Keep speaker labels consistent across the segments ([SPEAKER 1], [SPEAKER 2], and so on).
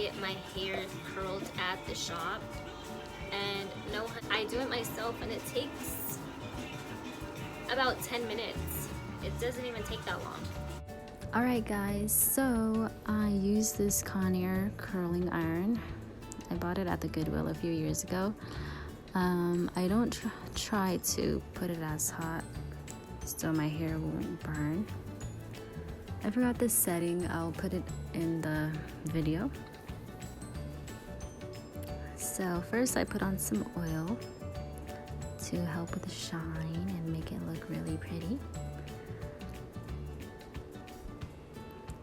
[SPEAKER 1] get my hair curled at the shop. And no, I do it myself and it takes about 10 minutes. It doesn't even take that long.
[SPEAKER 2] Alright guys, so I use this Conair curling iron. I bought it at the Goodwill a few years ago. I don't try to put it as hot so my hair won't burn. I forgot this setting, I'll put it in the video. So first I put on some oil to help with the shine and make it look really pretty.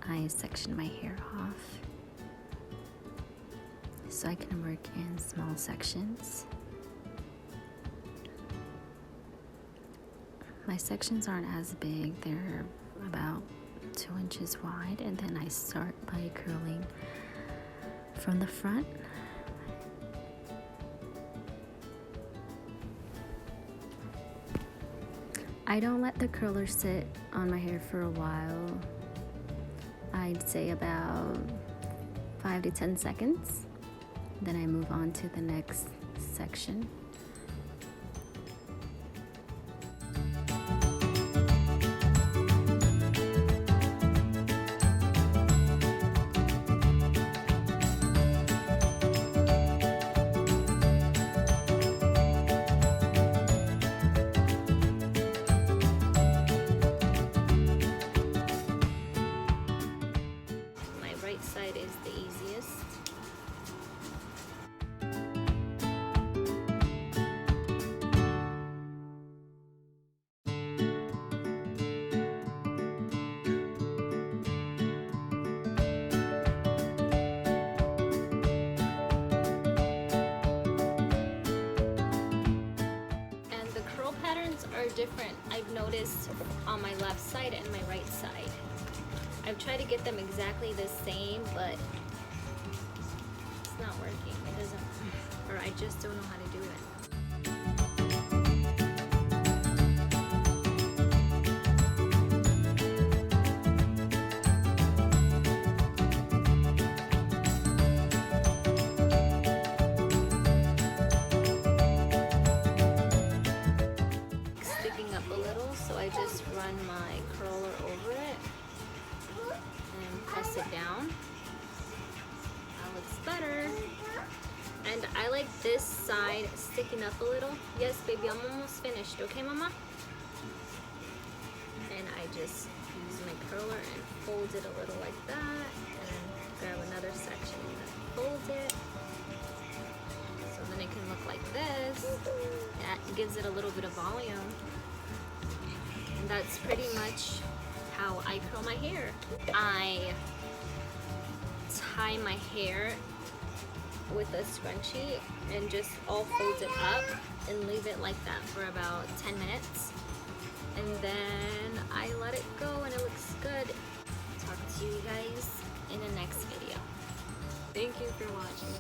[SPEAKER 2] I section my hair off so I can work in small sections. My sections aren't as big, they're about 2 inches wide, and then I start by curling from the front. I don't let the curler sit on my hair for a while. I'd say about 5 to 10 seconds. Then I move on to the next section.
[SPEAKER 1] Side is the easiest. And the curl patterns are different, I've noticed, on my left side and my right side. I've tried to get them exactly the same, but it's not working. It doesn't, or I just don't know how to do it. Sticking up a little, so I just run my curler over it. Press it down. That looks better. And I like this side sticking up a little. Yes, baby, I'm almost finished. Okay, mama? And I just use my curler and fold it a little like that. And grab another section and fold it. So then it can look like this. That gives it a little bit of volume. And that's pretty much how I curl my hair. I tie my hair with a scrunchie and just all fold it up and leave it like that for about 10 minutes. And then I let it go and it looks good. Talk to you guys in the next video. Thank you for watching.